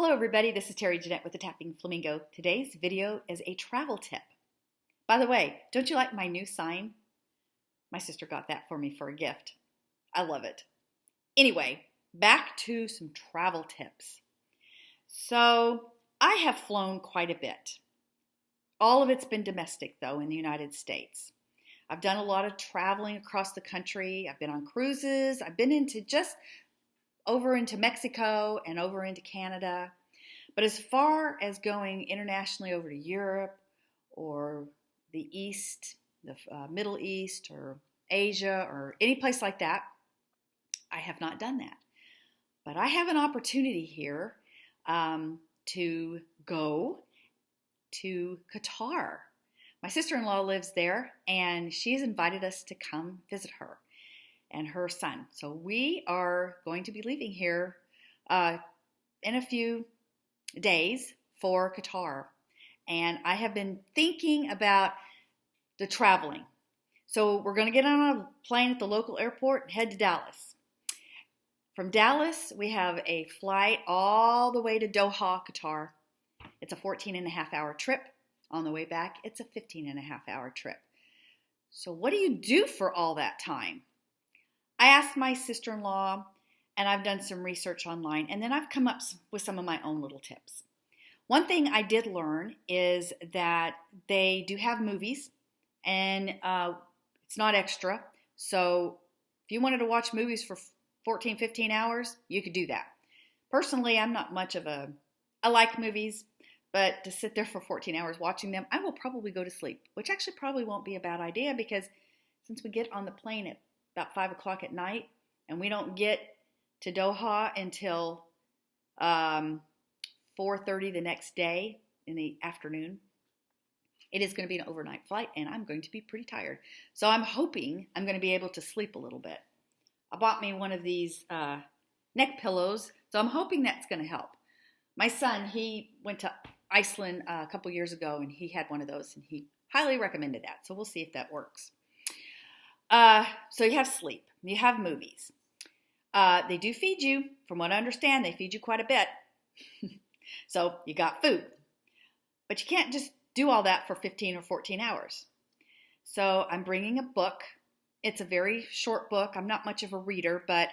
Hello everybody, this is Terry Jeanette with the Tapping Flamingo. Today's video is a travel tip. By the way, don't you like my new sign? My sister got that for me for a gift. I love it. Anyway, back to some travel tips. So, I have flown quite a bit. All of it's been domestic though in the United States. I've done a lot of traveling across the country. I've been on cruises. I've been over into Mexico and over into Canada. But as far as going internationally over to Europe or the East, the Middle East or Asia or any place like that, I have not done that. But I have an opportunity here to go to Qatar. My sister-in-law lives there and she has invited us to come visit her and her son. So we are going to be leaving here in a few days for Qatar. And I have been thinking about the traveling. So we're going to get on a plane at the local airport and head to Dallas. From Dallas, we have a flight all the way to Doha, Qatar. It's a 14-and-a-half-hour trip. On the way back, it's a 15-and-a-half-hour trip. So what do you do for all that time? I asked my sister-in-law, and I've done some research online, and then I've come up with some of my own little tips. One thing I did learn is that they do have movies, and it's not extra. So if you wanted to watch movies for 14, 15 hours, you could do that. Personally, I'm not much of I like movies, but to sit there for 14 hours watching them, I will probably go to sleep, which actually probably won't be a bad idea because since we get on the plane at about 5 o'clock at night, and we don't get to Doha until 4:30 the next day in the afternoon. It is going to be an overnight flight, and I'm going to be pretty tired. So I'm hoping I'm going to be able to sleep a little bit. I bought me one of these neck pillows, so I'm hoping that's going to help. My son, he went to Iceland a couple years ago, and he had one of those, and he highly recommended that. So we'll see if that works. So you have sleep, you have movies. They do feed you. From what I understand, they feed you quite a bit. So you got food. But you can't just do all that for 15 or 14 hours. So I'm bringing a book. It's a very short book. I'm not much of a reader, but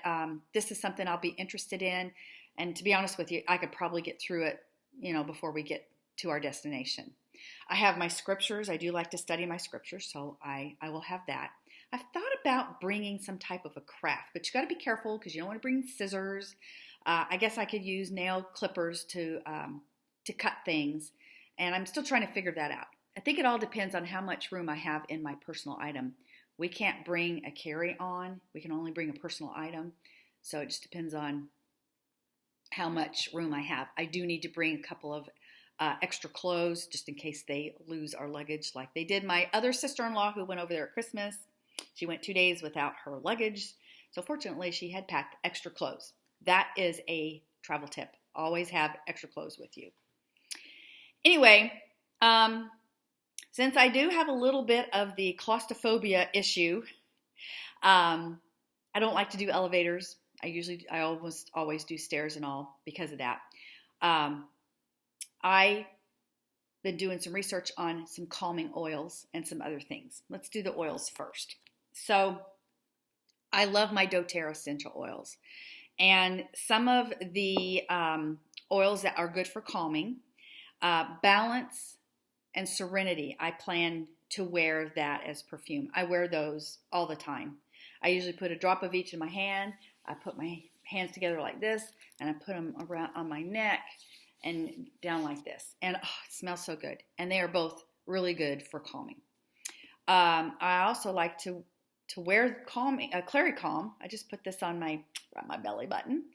this is something I'll be interested in. And to be honest with you, I could probably get through it, before we get to our destination. I have my scriptures. I do like to study my scriptures, so I will have that. I've thought about bringing some type of a craft, but you got to be careful because you don't want to bring scissors. I guess I could use nail clippers to cut things, and I'm still trying to figure that out. I think it all depends on how much room I have in my personal item. We can't bring a carry-on. We can only bring a personal item, so it just depends on how much room I have. I do need to bring a couple of extra clothes just in case they lose our luggage like they did my other sister-in-law who went over there at Christmas. She went 2 days without her luggage. So fortunately, she had packed extra clothes. That is a travel tip. Always have extra clothes with you. Anyway, since I do have a little bit of the claustrophobia issue, I don't like to do elevators. I almost always do stairs and all because of that. I've been doing some research on some calming oils and some other things. Let's do the oils first. So I love my doTERRA essential oils. And some of the oils that are good for calming, Balance and Serenity, I plan to wear that as perfume. I wear those all the time. I usually put a drop of each in my hand. I put my hands together like this, and I put them around on my neck and down like this. And it smells so good. And they are both really good for calming. I also like to wear Clary Calm. I just put this on my belly button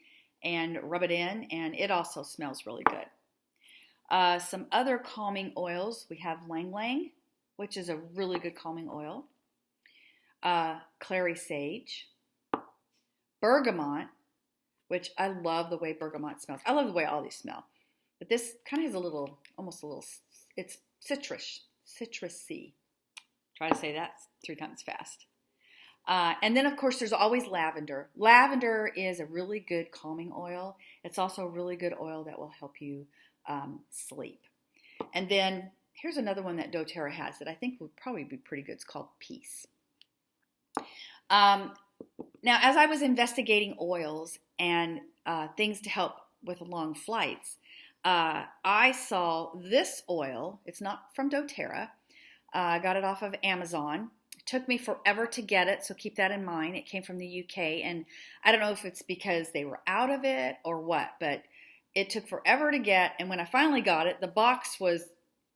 and rub it in, and it also smells really good. Some other calming oils. We have Lang Lang, which is a really good calming oil. Clary Sage. Bergamot, which I love the way bergamot smells. I love the way all these smell. But this kind of has it's citrusy. Try to say that 3 times fast. And then, of course, there's always lavender. Lavender is a really good calming oil. It's also a really good oil that will help you sleep. And then here's another one that doTERRA has that I think would probably be pretty good. It's called Peace. Now, as I was investigating oils and things to help with long flights, I saw this oil. It's not from doTERRA. I got it off of Amazon. It took me forever to get it, so keep that in mind. It came from the UK, and I don't know if it's because they were out of it or what, but it took forever to get, and when I finally got it, the box was,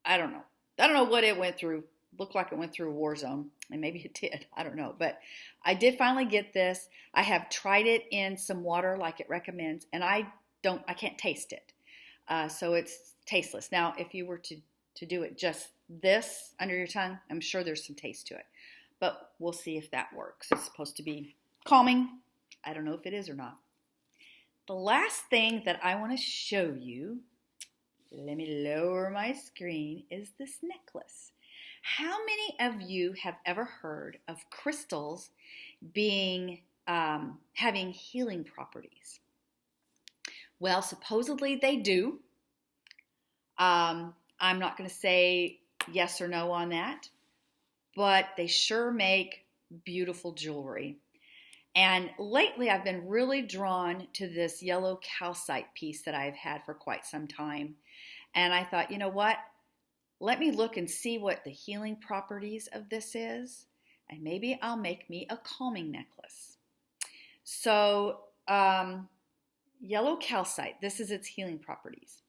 I don't know what it went through. Looked like it went through a war zone, and maybe it did. I don't know, but I did finally get this. I have tried it in some water like it recommends, and I can't taste it. So it's tasteless. Now, if you were to do it just this under your tongue, I'm sure there's some taste to it. But we'll see if that works. It's supposed to be calming. I don't know if it is or not. The last thing that I want to show you, let me lower my screen, is this necklace. How many of you have ever heard of crystals being having healing properties? Well, supposedly they do. I'm not going to say yes or no on that, but they sure make beautiful jewelry. And lately I've been really drawn to this yellow calcite piece that I've had for quite some time. And I thought, you know what? Let me look and see what the healing properties of this is, and maybe I'll make me a calming necklace. So, yellow calcite, this is its healing properties.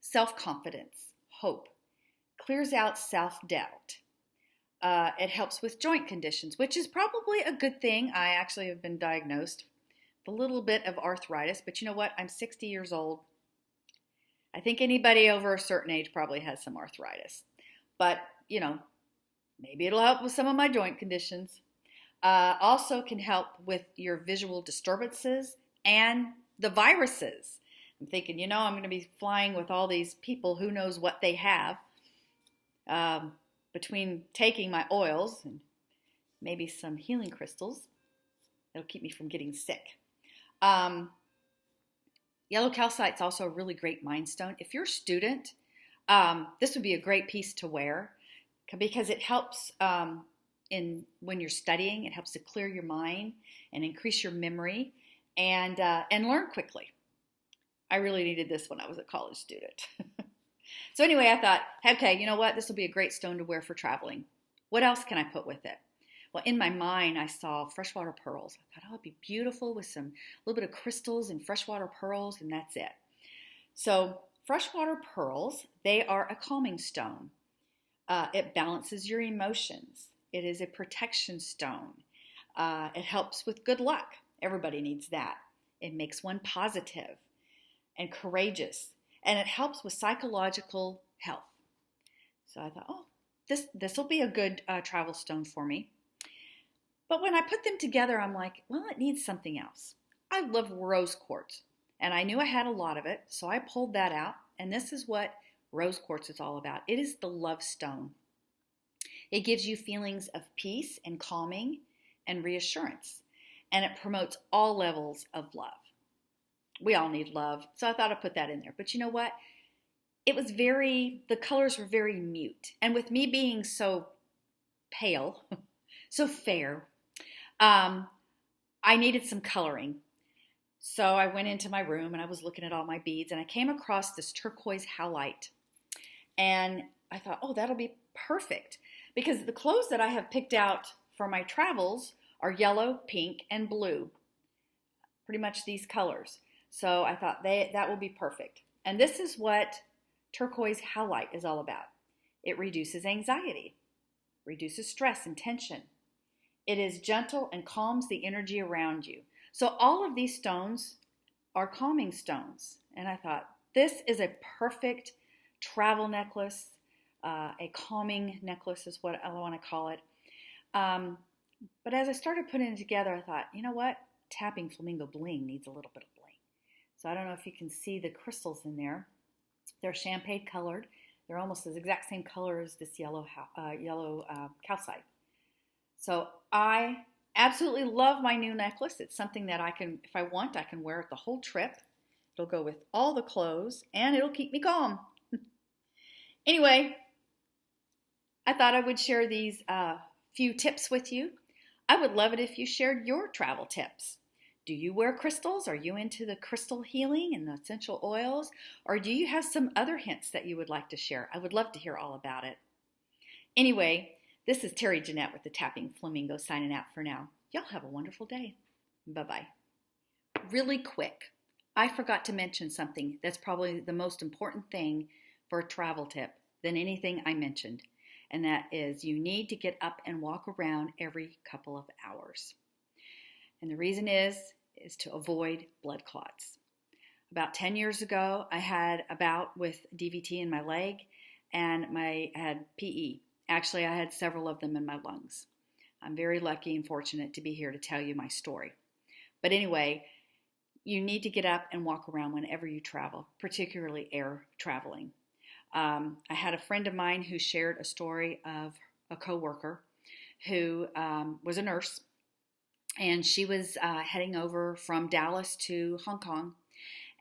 Self-confidence, hope, clears out self-doubt. It helps with joint conditions, which is probably a good thing. I actually have been diagnosed with a little bit of arthritis, but you know what? I'm 60 years old. I think anybody over a certain age probably has some arthritis. But, you know, maybe it'll help with some of my joint conditions. Also can help with your visual disturbances and the viruses. I'm thinking, you know, I'm going to be flying with all these people, who knows what they have. Between taking my oils and maybe some healing crystals, it'll keep me from getting sick. Yellow calcite is also a really great mind stone. If you're a student, this would be a great piece to wear because it helps when you're studying. It helps to clear your mind and increase your memory and learn quickly. I really needed this when I was a college student. So anyway, I thought, okay, you know what? This will be a great stone to wear for traveling. What else can I put with it? Well, in my mind, I saw freshwater pearls. I thought, oh, it'd be beautiful with a little bit of crystals and freshwater pearls, and that's it. So freshwater pearls, they are a calming stone. It balances your emotions. It is a protection stone. It helps with good luck. Everybody needs that. It makes one positive and courageous. And it helps with psychological health. So I thought, oh, this will be a good travel stone for me. But when I put them together, I'm like, well, it needs something else. I love rose quartz, and I knew I had a lot of it, so I pulled that out, and this is what rose quartz is all about. It is the love stone. It gives you feelings of peace and calming and reassurance, and it promotes all levels of love. We all need love, so I thought I'd put that in there. But you know what? The colors were very mute. And with me being so pale, so fair, I needed some coloring. So I went into my room and I was looking at all my beads and I came across this turquoise howlite. And I thought, oh, that'll be perfect. Because the clothes that I have picked out for my travels are yellow, pink, and blue. Pretty much these colors. So I thought that will be perfect. And this is what turquoise howlite is all about. It reduces anxiety, reduces stress and tension. It is gentle and calms the energy around you. So all of these stones are calming stones. And I thought, this is a perfect travel necklace, a calming necklace is what I want to call it. But as I started putting it together, I thought, you know what? Tapping Flamingo Bling needs a little bit of bling. So I don't know if you can see the crystals in there. They're champagne colored. They're almost the exact same color as this yellow calcite. So I absolutely love my new necklace. It's something that I can, if I want, I can wear it the whole trip. It'll go with all the clothes and it'll keep me calm. Anyway, I thought I would share these few tips with you. I would love it if you shared your travel tips. Do you wear crystals? Are you into the crystal healing and the essential oils? Or do you have some other hints that you would like to share? I would love to hear all about it. Anyway, this is Terry Jeanette with the Tapping Flamingo signing out for now. Y'all have a wonderful day. Bye-bye. Really quick, I forgot to mention something that's probably the most important thing for a travel tip than anything I mentioned. And that is you need to get up and walk around every couple of hours. And the reason is to avoid blood clots. About 10 years ago, I had a bout with DVT in my leg and I had PE. Actually, I had several of them in my lungs. I'm very lucky and fortunate to be here to tell you my story. But anyway, you need to get up and walk around whenever you travel, particularly air traveling. I had a friend of mine who shared a story of a coworker who was a nurse, and she was heading over from Dallas to Hong Kong.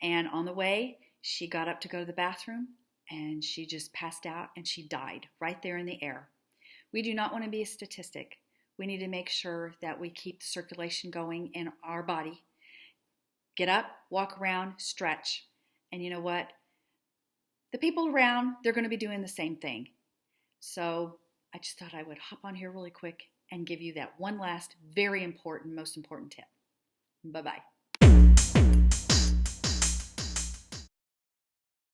And on the way, she got up to go to the bathroom, and she just passed out, and she died right there in the air. We do not want to be a statistic. We need to make sure that we keep the circulation going in our body. Get up, walk around, stretch. And you know what? The people around, they're going to be doing the same thing. So I just thought I would hop on here really quick and give you that one last very important, most important tip. Bye-bye.